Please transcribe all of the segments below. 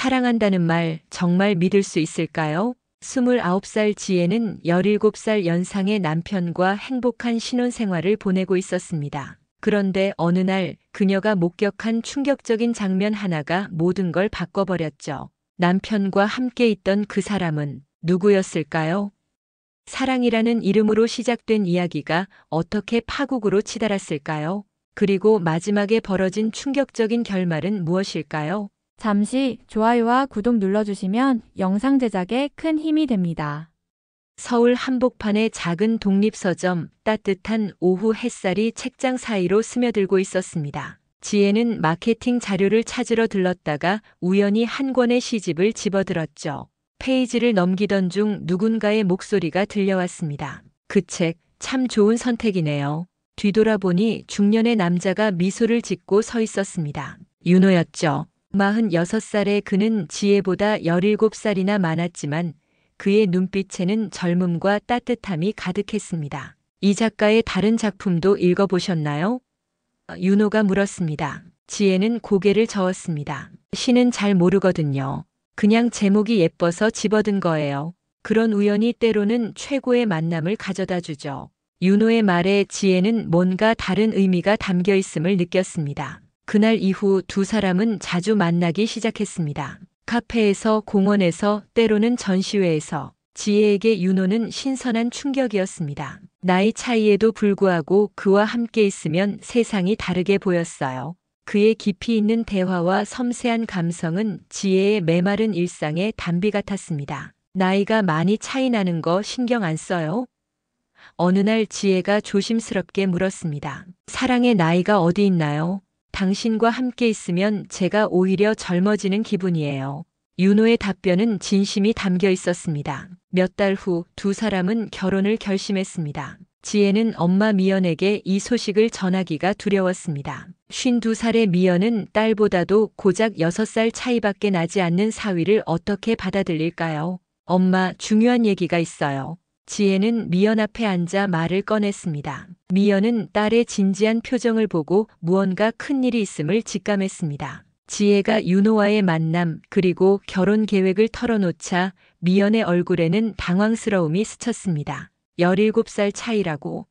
사랑한다는 말 정말 믿을 수 있을까요? 29살 지혜는 17살 연상의 남편과 행복한 신혼생활을 보내고 있었습니다. 그런데 어느 날 그녀가 목격한 충격적인 장면 하나가 모든 걸 바꿔버렸죠. 남편과 함께 있던 그 사람은 누구였을까요? 사랑이라는 이름으로 시작된 이야기가 어떻게 파국으로 치달았을까요? 그리고 마지막에 벌어진 충격적인 결말은 무엇일까요? 잠시 좋아요와 구독 눌러주시면 영상 제작에 큰 힘이 됩니다. 서울 한복판의 작은 독립서점, 따뜻한 오후 햇살이 책장 사이로 스며들고 있었습니다. 지혜는 마케팅 자료를 찾으러 들렀다가 우연히 한 권의 시집을 집어들었죠. 페이지를 넘기던 중 누군가의 목소리가 들려왔습니다. 그 책 참 좋은 선택이네요. 뒤돌아보니 중년의 남자가 미소를 짓고 서 있었습니다. 윤호였죠. 46살의 그는 지혜보다 17살이나 많았지만 그의 눈빛에는 젊음과 따뜻함이 가득했습니다. 이 작가의 다른 작품도 읽어보셨나요? 윤호가 물었습니다. 지혜는 고개를 저었습니다. 시는 잘 모르거든요. 그냥 제목이 예뻐서 집어든 거예요. 그런 우연이 때로는 최고의 만남을 가져다 주죠. 윤호의 말에 지혜는 뭔가 다른 의미가 담겨 있음을 느꼈습니다. 그날 이후 두 사람은 자주 만나기 시작했습니다. 카페에서, 공원에서, 때로는 전시회에서. 지혜에게 윤호는 신선한 충격이었습니다. 나이 차이에도 불구하고 그와 함께 있으면 세상이 다르게 보였어요. 그의 깊이 있는 대화와 섬세한 감성은 지혜의 메마른 일상의 단비 같았습니다. 나이가 많이 차이 나는 거 신경 안 써요? 어느 날 지혜가 조심스럽게 물었습니다. 사랑의 나이가 어디 있나요? 당신과 함께 있으면 제가 오히려 젊어지는 기분이에요. 윤호의 답변은 진심이 담겨 있었습니다. 몇 달 후 두 사람은 결혼을 결심했습니다. 지혜는 엄마 미연에게 이 소식을 전하기가 두려웠습니다. 52살의 미연은 딸보다도 고작 6살 차이밖에 나지 않는 사위를 어떻게 받아들일까요? 엄마, 중요한 얘기가 있어요. 지혜는 미연 앞에 앉아 말을 꺼냈습니다. 미연은 딸의 진지한 표정을 보고 무언가 큰일이 있음을 직감했습니다. 지혜가 윤호와의 만남 그리고 결혼 계획을 털어놓자 미연의 얼굴에는 당황스러움이 스쳤습니다. 17살 차이라고.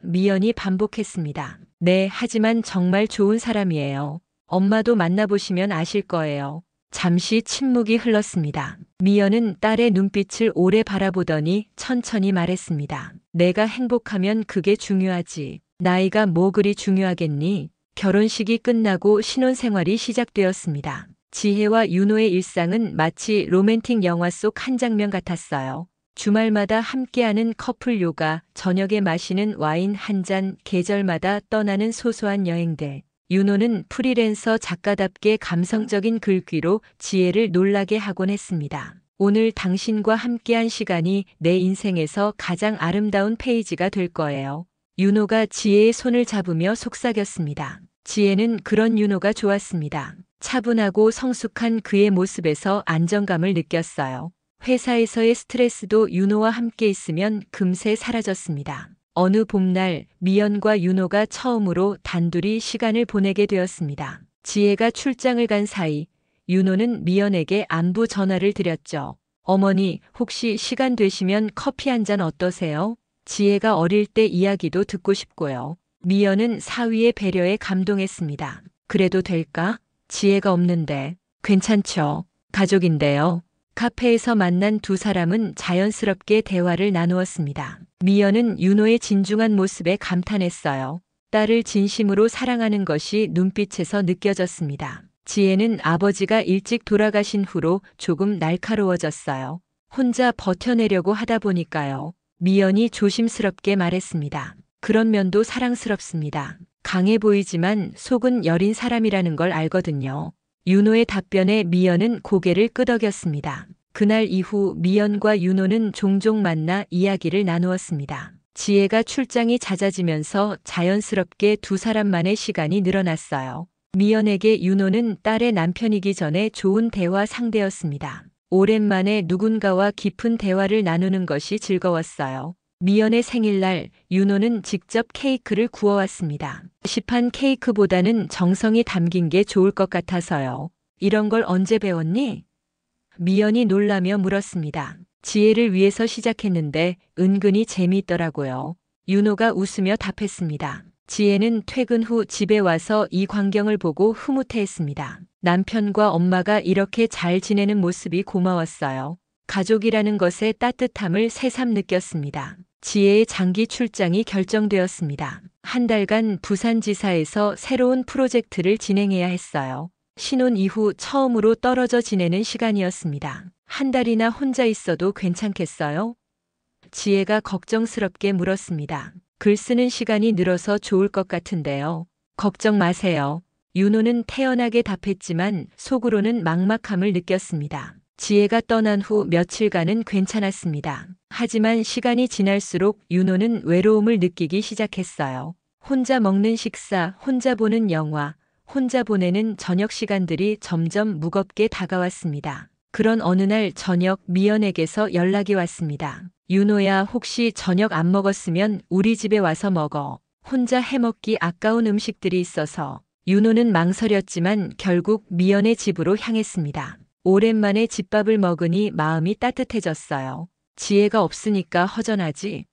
미연이 반복했습니다. 네, 하지만 정말 좋은 사람이에요. 엄마도 만나보시면 아실 거예요. 잠시 침묵이 흘렀습니다. 미연은 딸의 눈빛을 오래 바라보더니 천천히 말했습니다. 내가 행복하면 그게 중요하지. 나이가 뭐 그리 중요하겠니? 결혼식이 끝나고 신혼생활이 시작되었습니다. 지혜와 윤호의 일상은 마치 로맨틱 영화 속 한 장면 같았어요. 주말마다 함께하는 커플 요가, 저녁에 마시는 와인 한 잔, 계절마다 떠나는 소소한 여행들. 윤호는 프리랜서 작가답게 감성적인 글귀로 지혜를 놀라게 하곤 했습니다. 오늘 당신과 함께한 시간이 내 인생에서 가장 아름다운 페이지가 될 거예요. 윤호가 지혜의 손을 잡으며 속삭였습니다. 지혜는 그런 윤호가 좋았습니다. 차분하고 성숙한 그의 모습에서 안정감을 느꼈어요. 회사에서의 스트레스도 윤호와 함께 있으면 금세 사라졌습니다. 어느 봄날 미연과 윤호가 처음으로 단둘이 시간을 보내게 되었습니다. 지혜가 출장을 간 사이 윤호는 미연에게 안부 전화를 드렸죠. 어머니, 혹시 시간 되시면 커피 한 잔 어떠세요? 지혜가 어릴 때 이야기도 듣고 싶고요. 미연은 사위의 배려에 감동했습니다. 그래도 될까? 지혜가 없는데. 괜찮죠. 가족인데요. 카페에서 만난 두 사람은 자연스럽게 대화를 나누었습니다. 미연은 윤호의 진중한 모습에 감탄했어요. 딸을 진심으로 사랑하는 것이 눈빛에서 느껴졌습니다. 지혜는 아버지가 일찍 돌아가신 후로 조금 날카로워졌어요. 혼자 버텨내려고 하다 보니까요. 미연이 조심스럽게 말했습니다. 그런 면도 사랑스럽습니다. 강해 보이지만 속은 여린 사람이라는 걸 알거든요. 윤호의 답변에 미연은 고개를 끄덕였습니다. 그날 이후 미연과 윤호는 종종 만나 이야기를 나누었습니다. 지혜가 출장이 잦아지면서 자연스럽게 두 사람만의 시간이 늘어났어요. 미연에게 윤호는 딸의 남편이기 전에 좋은 대화 상대였습니다. 오랜만에 누군가와 깊은 대화를 나누는 것이 즐거웠어요. 미연의 생일날 윤호는 직접 케이크를 구워왔습니다. 시판 케이크보다는 정성이 담긴 게 좋을 것 같아서요. 이런 걸 언제 배웠니? 미연이 놀라며 물었습니다. 지혜를 위해서 시작했는데 은근히 재미있더라고요. 윤호가 웃으며 답했습니다. 지혜는 퇴근 후 집에 와서 이 광경을 보고 흐뭇해했습니다. 남편과 엄마가 이렇게 잘 지내는 모습이 고마웠어요. 가족이라는 것의 따뜻함을 새삼 느꼈습니다. 지혜의 장기 출장이 결정되었습니다. 한 달간 부산지사에서 새로운 프로젝트를 진행해야 했어요. 신혼 이후 처음으로 떨어져 지내는 시간이었습니다. 한 달이나 혼자 있어도 괜찮겠어요? 지혜가 걱정스럽게 물었습니다. 글 쓰는 시간이 늘어서 좋을 것 같은데요. 걱정 마세요. 윤호는 태연하게 답했지만 속으로는 막막함을 느꼈습니다. 지혜가 떠난 후 며칠간은 괜찮았습니다. 하지만 시간이 지날수록 윤호는 외로움을 느끼기 시작했어요. 혼자 먹는 식사, 혼자 보는 영화, 혼자 보내는 저녁 시간들이 점점 무겁게 다가왔습니다. 그런 어느 날 저녁 미연에게서 연락이 왔습니다. 윤호야, 혹시 저녁 안 먹었으면 우리 집에 와서 먹어. 혼자 해먹기 아까운 음식들이 있어서. 윤호는 망설였지만 결국 미연의 집으로 향했습니다. 오랜만에 집밥을 먹으니 마음이 따뜻해졌어요. 지혜가 없으니까 허전하지?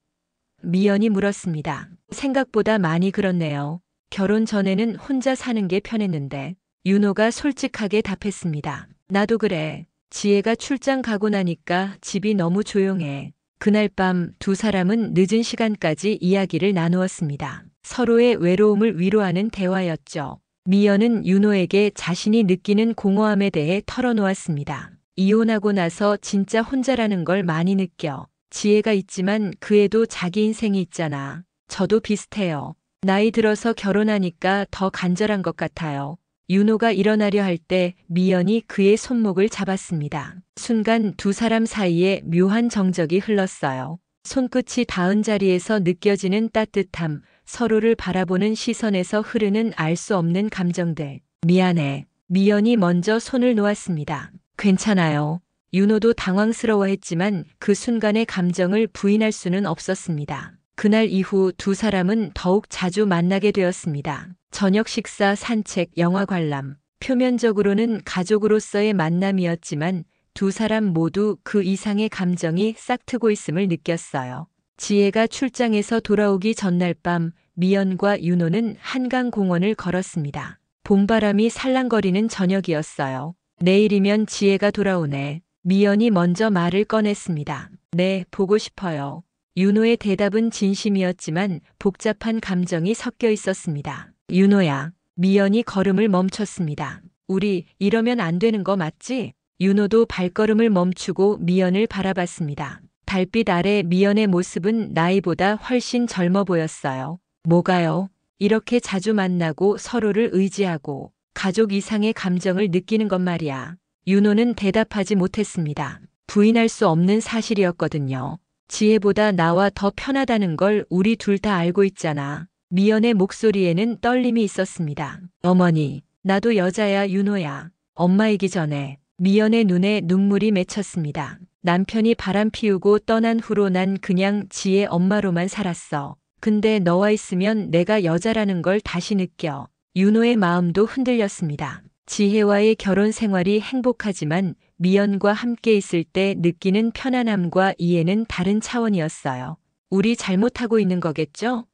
미연이 물었습니다. 생각보다 많이 그렇네요. 결혼 전에는 혼자 사는 게 편했는데. 윤호가 솔직하게 답했습니다. 나도 그래. 지혜가 출장 가고 나니까 집이 너무 조용해. 그날 밤 두 사람은 늦은 시간까지 이야기를 나누었습니다. 서로의 외로움을 위로하는 대화였죠. 미연은 윤호에게 자신이 느끼는 공허함에 대해 털어놓았습니다. 이혼하고 나서 진짜 혼자라는 걸 많이 느껴. 지혜가 있지만 그애도 자기 인생이 있잖아. 저도 비슷해요. 나이 들어서 결혼하니까 더 간절한 것 같아요. 윤호가 일어나려 할 때 미연이 그의 손목을 잡았습니다. 순간 두 사람 사이에 묘한 정적이 흘렀어요. 손끝이 닿은 자리에서 느껴지는 따뜻함, 서로를 바라보는 시선에서 흐르는 알 수 없는 감정들. 미안해. 미연이 먼저 손을 놓았습니다. 괜찮아요. 윤호도 당황스러워했지만 그 순간의 감정을 부인할 수는 없었습니다. 그날 이후 두 사람은 더욱 자주 만나게 되었습니다. 저녁 식사, 산책, 영화 관람. 표면적으로는 가족으로서의 만남이었지만 두 사람 모두 그 이상의 감정이 싹트고 있음을 느꼈어요. 지혜가 출장에서 돌아오기 전날 밤 미연과 윤호는 한강공원을 걸었습니다. 봄바람이 살랑거리는 저녁이었어요. 내일이면 지혜가 돌아오네. 미연이 먼저 말을 꺼냈습니다. 네, 보고 싶어요. 윤호의 대답은 진심이었지만 복잡한 감정이 섞여 있었습니다. 윤호야. 미연이 걸음을 멈췄습니다. 우리 이러면 안 되는 거 맞지? 윤호도 발걸음을 멈추고 미연을 바라봤습니다. 달빛 아래 미연의 모습은 나이보다 훨씬 젊어 보였어요. 뭐가요? 이렇게 자주 만나고 서로를 의지하고 가족 이상의 감정을 느끼는 것 말이야. 윤호는 대답하지 못했습니다. 부인할 수 없는 사실이었거든요. 지혜보다 나와 더 편하다는 걸 우리 둘 다 알고 있잖아. 미연의 목소리에는 떨림이 있었습니다. 어머니, 나도 여자야 윤호야. 엄마이기 전에. 미연의 눈에 눈물이 맺혔습니다. 남편이 바람 피우고 떠난 후로 난 그냥 지혜 엄마로만 살았어. 근데 너와 있으면 내가 여자라는 걸 다시 느껴. 윤호의 마음도 흔들렸습니다. 지혜와의 결혼 생활이 행복하지만 미연과 함께 있을 때 느끼는 편안함과 이해는 다른 차원이었어요. 우리 잘못하고 있는 거겠죠?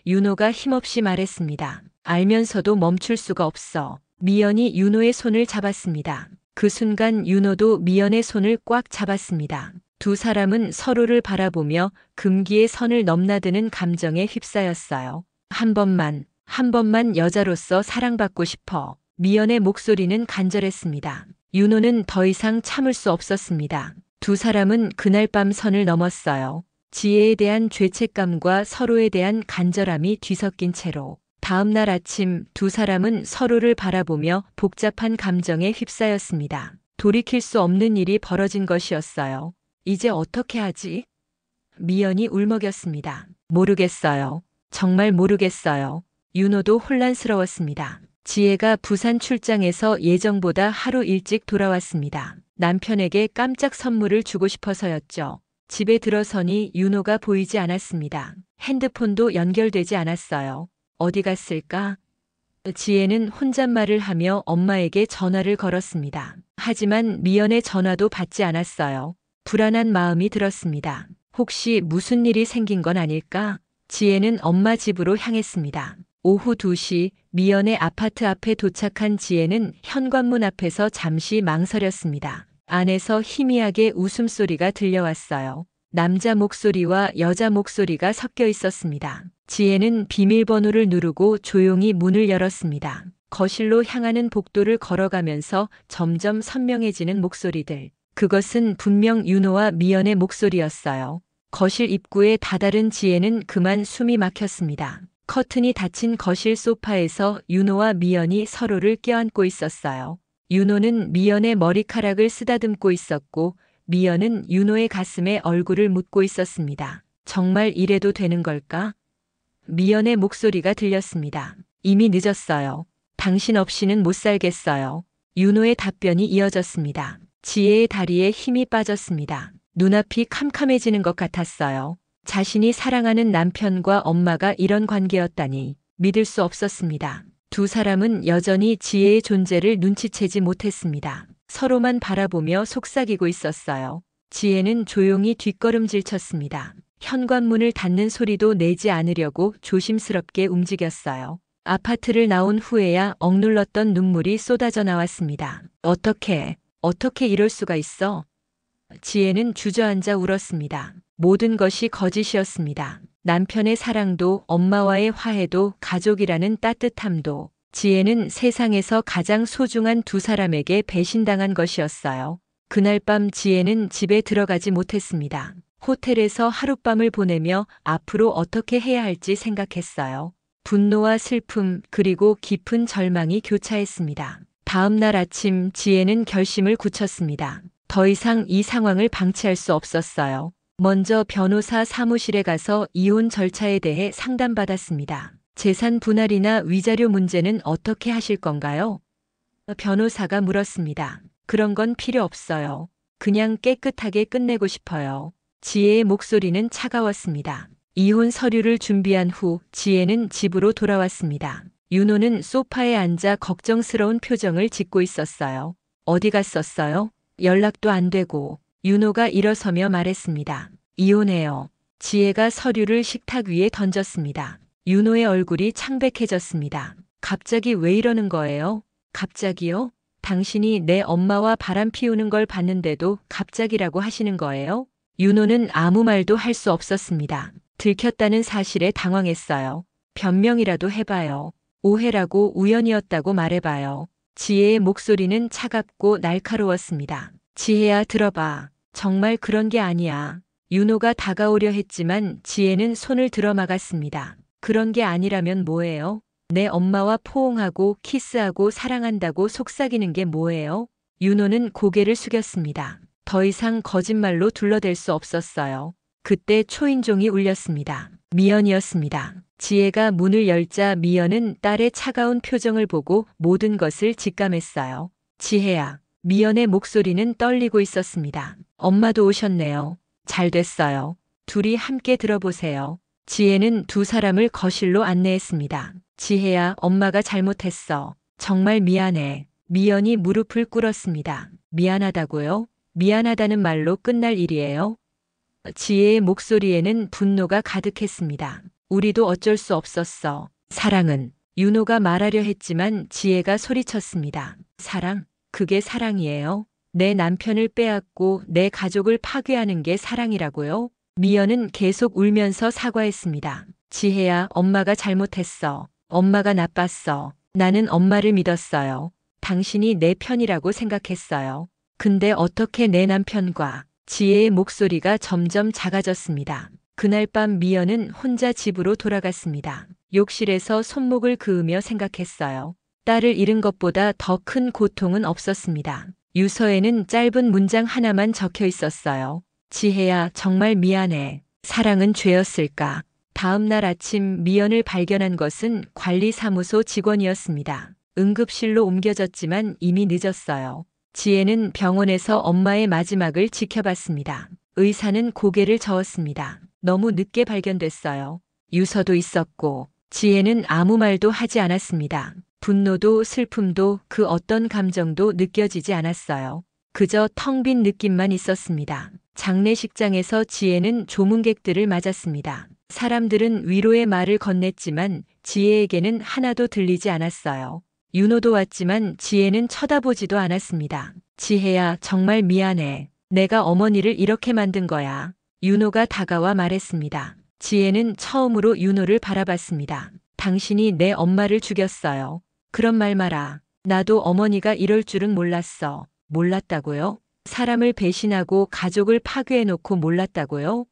윤호가 힘없이 말했습니다. 알면서도 멈출 수가 없어. 미연이 윤호의 손을 잡았습니다. 그 순간 윤호도 미연의 손을 꽉 잡았습니다. 두 사람은 서로를 바라보며 금기의 선을 넘나드는 감정에 휩싸였어요. 한 번만 여자로서 사랑받고 싶어. 미연의 목소리는 간절했습니다. 윤호는 더 이상 참을 수 없었습니다. 두 사람은 그날 밤 선을 넘었어요. 지혜에 대한 죄책감과 서로에 대한 간절함이 뒤섞인 채로. 다음 날 아침 두 사람은 서로를 바라보며 복잡한 감정에 휩싸였습니다. 돌이킬 수 없는 일이 벌어진 것이었어요. 이제 어떻게 하지? 미연이 울먹였습니다. 모르겠어요. 정말 모르겠어요. 윤호도 혼란스러웠습니다. 지혜가 부산 출장에서 예정보다 하루 일찍 돌아왔습니다. 남편에게 깜짝 선물을 주고 싶어서였죠. 집에 들어서니 윤호가 보이지 않았습니다. 핸드폰도 연결되지 않았어요. 어디 갔을까? 지혜는 혼잣말을 하며 엄마에게 전화를 걸었습니다. 하지만 미연의 전화도 받지 않았어요. 불안한 마음이 들었습니다. 혹시 무슨 일이 생긴 건 아닐까? 지혜는 엄마 집으로 향했습니다. 오후 2시 미연의 아파트 앞에 도착한 지혜는 현관문 앞에서 잠시 망설였습니다. 안에서 희미하게 웃음소리가 들려왔어요. 남자 목소리와 여자 목소리가 섞여 있었습니다. 지혜는 비밀번호를 누르고 조용히 문을 열었습니다. 거실로 향하는 복도를 걸어가면서 점점 선명해지는 목소리들. 그것은 분명 윤호와 미연의 목소리였어요. 거실 입구에 다다른 지혜는 그만 숨이 막혔습니다. 커튼이 닫힌 거실 소파에서 윤호와 미연이 서로를 껴안고 있었어요. 윤호는 미연의 머리카락을 쓰다듬고 있었고 미연은 윤호의 가슴에 얼굴을 묻고 있었습니다. 정말 이래도 되는 걸까? 미연의 목소리가 들렸습니다. 이미 늦었어요. 당신 없이는 못 살겠어요. 윤호의 답변이 이어졌습니다. 지혜의 다리에 힘이 빠졌습니다. 눈앞이 캄캄해지는 것 같았어요. 자신이 사랑하는 남편과 엄마가 이런 관계였다니 믿을 수 없었습니다. 두 사람은 여전히 지혜의 존재를 눈치채지 못했습니다. 서로만 바라보며 속삭이고 있었어요. 지혜는 조용히 뒷걸음질 쳤습니다. 현관문을 닫는 소리도 내지 않으려고 조심스럽게 움직였어요. 아파트를 나온 후에야 억눌렀던 눈물이 쏟아져 나왔습니다. 어떻게 이럴 수가 있어? 지혜는 주저앉아 울었습니다. 모든 것이 거짓이었습니다. 남편의 사랑도 엄마와의 화해도 가족이라는 따뜻함도 지혜는 세상에서 가장 소중한 두 사람에게 배신당한 것이었어요. 그날 밤 지혜는 집에 들어가지 못했습니다. 호텔에서 하룻밤을 보내며 앞으로 어떻게 해야 할지 생각했어요. 분노와 슬픔 그리고 깊은 절망이 교차했습니다. 다음 날 아침 지혜는 결심을 굳혔습니다. 더 이상 이 상황을 방치할 수 없었어요. 먼저 변호사 사무실에 가서 이혼 절차에 대해 상담받았습니다. 재산 분할이나 위자료 문제는 어떻게 하실 건가요? 변호사가 물었습니다. 그런 건 필요 없어요. 그냥 깨끗하게 끝내고 싶어요. 지혜의 목소리는 차가웠습니다. 이혼 서류를 준비한 후 지혜는 집으로 돌아왔습니다. 윤호는 소파에 앉아 걱정스러운 표정을 짓고 있었어요. 어디 갔었어요? 연락도 안 되고. 윤호가 일어서며 말했습니다. 이혼해요. 지혜가 서류를 식탁 위에 던졌습니다. 윤호의 얼굴이 창백해졌습니다. 갑자기 왜 이러는 거예요? 갑자기요? 당신이 내 엄마와 바람 피우는 걸 봤는데도 갑자기라고 하시는 거예요? 윤호는 아무 말도 할 수 없었습니다. 들켰다는 사실에 당황했어요. 변명이라도 해봐요. 오해라고 우연이었다고 말해봐요. 지혜의 목소리는 차갑고 날카로웠습니다. 지혜야, 들어봐. 정말 그런 게 아니야. 윤호가 다가오려 했지만 지혜는 손을 들어막았습니다. 그런 게 아니라면 뭐예요? 내 엄마와 포옹하고 키스하고 사랑한다고 속삭이는 게 뭐예요? 윤호는 고개를 숙였습니다. 더 이상 거짓말로 둘러댈 수 없었어요. 그때 초인종이 울렸습니다. 미연이었습니다. 지혜가 문을 열자 미연은 딸의 차가운 표정을 보고 모든 것을 직감했어요. 지혜야. 미연의 목소리는 떨리고 있었습니다. 엄마도 오셨네요. 잘 됐어요. 둘이 함께 들어보세요. 지혜는 두 사람을 거실로 안내했습니다. 지혜야, 엄마가 잘못했어. 정말 미안해. 미연이 무릎을 꿇었습니다. 미안하다고요? 미안하다는 말로 끝날 일이에요? 지혜의 목소리에는 분노가 가득했습니다. 우리도 어쩔 수 없었어. 사랑은. 윤호가 말하려 했지만 지혜가 소리쳤습니다. 사랑? 그게 사랑이에요? 내 남편을 빼앗고 내 가족을 파괴하는 게 사랑이라고요? 미연은 계속 울면서 사과했습니다. 지혜야, 엄마가 잘못했어. 엄마가 나빴어. 나는 엄마를 믿었어요. 당신이 내 편이라고 생각했어요. 근데 어떻게 내 남편과. 지혜의 목소리가 점점 작아졌습니다. 그날 밤 미연은 혼자 집으로 돌아갔습니다. 욕실에서 손목을 그으며 생각했어요. 딸을 잃은 것보다 더 큰 고통은 없었습니다. 유서에는 짧은 문장 하나만 적혀 있었어요. 지혜야, 정말 미안해. 사랑은 죄였을까? 다음 날 아침 미연을 발견한 것은 관리사무소 직원이었습니다. 응급실로 옮겨졌지만 이미 늦었어요. 지혜는 병원에서 엄마의 마지막을 지켜봤습니다. 의사는 고개를 저었습니다. 너무 늦게 발견됐어요. 유서도 있었고. 지혜는 아무 말도 하지 않았습니다. 분노도 슬픔도 그 어떤 감정도 느껴지지 않았어요. 그저 텅 빈 느낌만 있었습니다. 장례식장에서 지혜는 조문객들을 맞았습니다. 사람들은 위로의 말을 건넸지만 지혜에게는 하나도 들리지 않았어요. 윤호도 왔지만 지혜는 쳐다보지도 않았습니다. 지혜야, 정말 미안해. 내가 어머니를 이렇게 만든 거야. 윤호가 다가와 말했습니다. 지혜는 처음으로 윤호를 바라봤습니다. 당신이 내 엄마를 죽였어요. 그런 말 마라. 나도 어머니가 이럴 줄은 몰랐어. 몰랐다고요? 사람을 배신하고 가족을 파괴해놓고 몰랐다고요?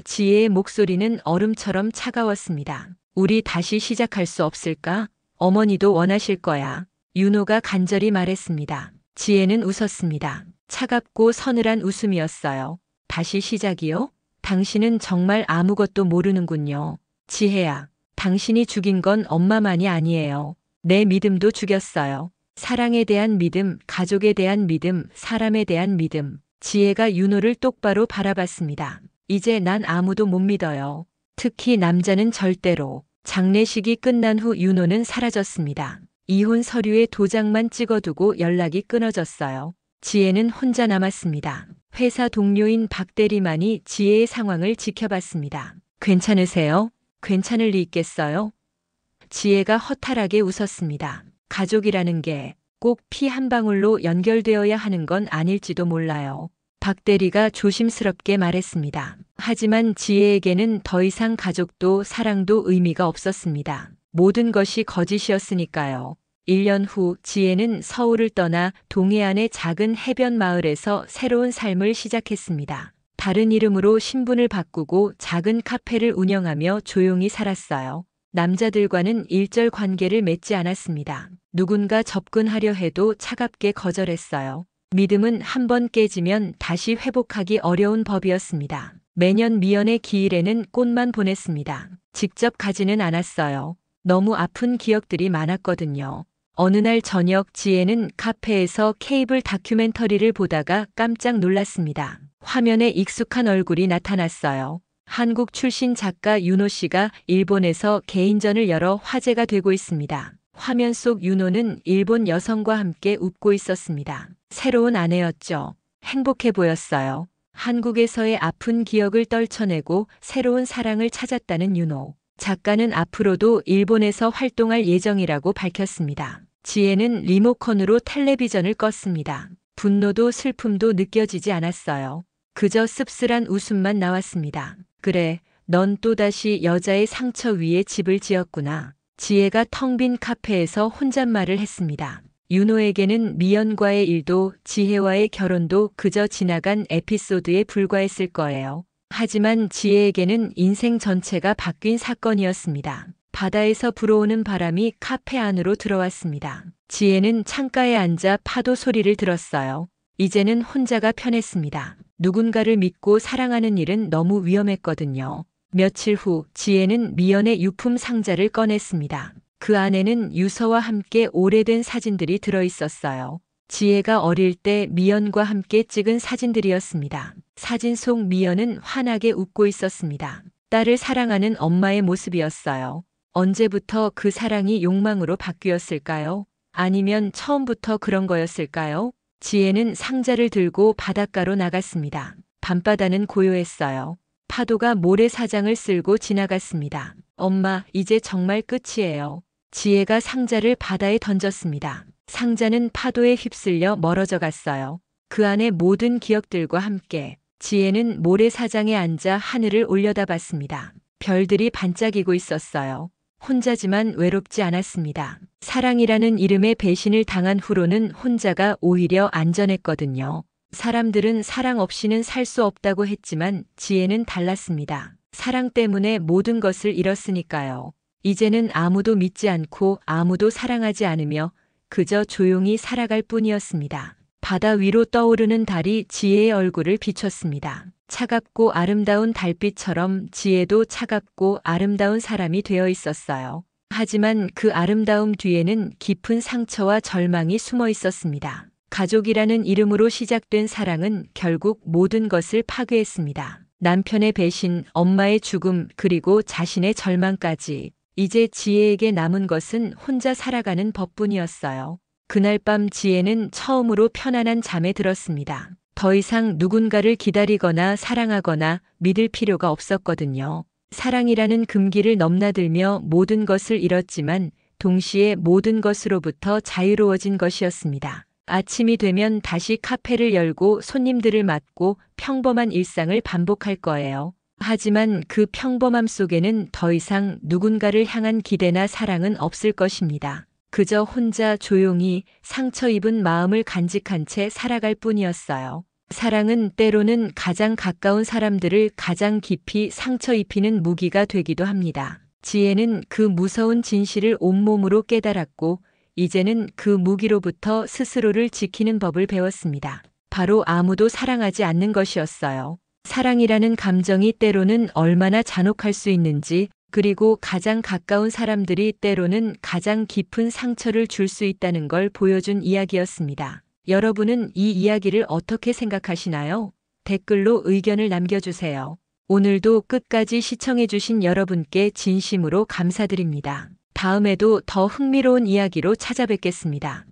지혜의 목소리는 얼음처럼 차가웠습니다. 우리 다시 시작할 수 없을까? 어머니도 원하실 거야. 윤호가 간절히 말했습니다. 지혜는 웃었습니다. 차갑고 서늘한 웃음이었어요. 다시 시작이요? 당신은 정말 아무것도 모르는군요. 지혜야, 당신이 죽인 건 엄마만이 아니에요. 내 믿음도 죽였어요. 사랑에 대한 믿음, 가족에 대한 믿음, 사람에 대한 믿음. 지혜가 윤호를 똑바로 바라봤습니다. 이제 난 아무도 못 믿어요. 특히 남자는 절대로. 장례식이 끝난 후 윤호는 사라졌습니다. 이혼 서류에 도장만 찍어두고 연락이 끊어졌어요. 지혜는 혼자 남았습니다. 회사 동료인 박 대리만이 지혜의 상황을 지켜봤습니다. 괜찮으세요? 괜찮을 리 있겠어요? 지혜가 허탈하게 웃었습니다. 가족이라는 게 꼭 피 한 방울로 연결되어야 하는 건 아닐지도 몰라요. 박 대리가 조심스럽게 말했습니다. 하지만 지혜에게는 더 이상 가족도 사랑도 의미가 없었습니다. 모든 것이 거짓이었으니까요. 1년 후 지혜는 서울을 떠나 동해안의 작은 해변 마을에서 새로운 삶을 시작했습니다. 다른 이름으로 신분을 바꾸고 작은 카페를 운영하며 조용히 살았어요. 남자들과는 일절 관계를 맺지 않았습니다. 누군가 접근하려 해도 차갑게 거절했어요. 믿음은 한 번 깨지면 다시 회복하기 어려운 법이었습니다. 매년 미연의 기일에는 꽃만 보냈습니다. 직접 가지는 않았어요. 너무 아픈 기억들이 많았거든요. 어느 날 저녁 지혜는 카페에서 케이블 다큐멘터리를 보다가 깜짝 놀랐습니다. 화면에 익숙한 얼굴이 나타났어요. 한국 출신 작가 윤호 씨가 일본에서 개인전을 열어 화제가 되고 있습니다. 화면 속 윤호는 일본 여성과 함께 웃고 있었습니다. 새로운 아내였죠. 행복해 보였어요. 한국에서의 아픈 기억을 떨쳐내고 새로운 사랑을 찾았다는 윤호. 작가는 앞으로도 일본에서 활동할 예정이라고 밝혔습니다. 지혜는 리모컨으로 텔레비전을 껐습니다. 분노도 슬픔도 느껴지지 않았어요. 그저 씁쓸한 웃음만 나왔습니다. 그래, 넌 또다시 여자의 상처 위에 집을 지었구나. 지혜가 텅 빈 카페에서 혼잣말을 했습니다. 윤호에게는 미연과의 일도 지혜와의 결혼도 그저 지나간 에피소드에 불과했을 거예요. 하지만 지혜에게는 인생 전체가 바뀐 사건이었습니다. 바다에서 불어오는 바람이 카페 안으로 들어왔습니다. 지혜는 창가에 앉아 파도 소리를 들었어요. 이제는 혼자가 편했습니다. 누군가를 믿고 사랑하는 일은 너무 위험했거든요. 며칠 후 지혜는 미연의 유품 상자를 꺼냈습니다. 그 안에는 유서와 함께 오래된 사진들이 들어있었어요. 지혜가 어릴 때 미연과 함께 찍은 사진들이었습니다. 사진 속 미연은 환하게 웃고 있었습니다. 딸을 사랑하는 엄마의 모습이었어요. 언제부터 그 사랑이 욕망으로 바뀌었을까요? 아니면 처음부터 그런 거였을까요? 지혜는 상자를 들고 바닷가로 나갔습니다. 밤바다는 고요했어요. 파도가 모래사장을 쓸고 지나갔습니다. 엄마, 이제 정말 끝이에요. 지혜가 상자를 바다에 던졌습니다. 상자는 파도에 휩쓸려 멀어져 갔어요. 그 안에 모든 기억들과 함께 지혜는 모래사장에 앉아 하늘을 올려다봤습니다. 별들이 반짝이고 있었어요. 혼자지만 외롭지 않았습니다. 사랑이라는 이름의 배신을 당한 후로는 혼자가 오히려 안전했거든요. 사람들은 사랑 없이는 살 수 없다고 했지만 지혜는 달랐습니다. 사랑 때문에 모든 것을 잃었으니까요. 이제는 아무도 믿지 않고 아무도 사랑하지 않으며 그저 조용히 살아갈 뿐이었습니다. 바다 위로 떠오르는 달이 지혜의 얼굴을 비췄습니다. 차갑고 아름다운 달빛처럼 지혜도 차갑고 아름다운 사람이 되어 있었어요. 하지만 그 아름다움 뒤에는 깊은 상처와 절망이 숨어 있었습니다. 가족이라는 이름으로 시작된 사랑은 결국 모든 것을 파괴했습니다. 남편의 배신, 엄마의 죽음, 그리고 자신의 절망까지. 이제 지혜에게 남은 것은 혼자 살아가는 법뿐이었어요. 그날 밤 지혜는 처음으로 편안한 잠에 들었습니다. 더 이상 누군가를 기다리거나 사랑하거나 믿을 필요가 없었거든요. 사랑이라는 금기를 넘나들며 모든 것을 잃었지만 동시에 모든 것으로부터 자유로워진 것이었습니다. 아침이 되면 다시 카페를 열고 손님들을 맞고 평범한 일상을 반복할 거예요. 하지만 그 평범함 속에는 더 이상 누군가를 향한 기대나 사랑은 없을 것입니다. 그저 혼자 조용히 상처 입은 마음을 간직한 채 살아갈 뿐이었어요. 사랑은 때로는 가장 가까운 사람들을 가장 깊이 상처 입히는 무기가 되기도 합니다. 지혜는 그 무서운 진실을 온몸으로 깨달았고 이제는 그 무기로부터 스스로를 지키는 법을 배웠습니다. 바로 아무도 사랑하지 않는 것이었어요. 사랑이라는 감정이 때로는 얼마나 잔혹할 수 있는지, 그리고 가장 가까운 사람들이 때로는 가장 깊은 상처를 줄 수 있다는 걸 보여준 이야기였습니다. 여러분은 이 이야기를 어떻게 생각하시나요? 댓글로 의견을 남겨주세요. 오늘도 끝까지 시청해주신 여러분께 진심으로 감사드립니다. 다음에도 더 흥미로운 이야기로 찾아뵙겠습니다.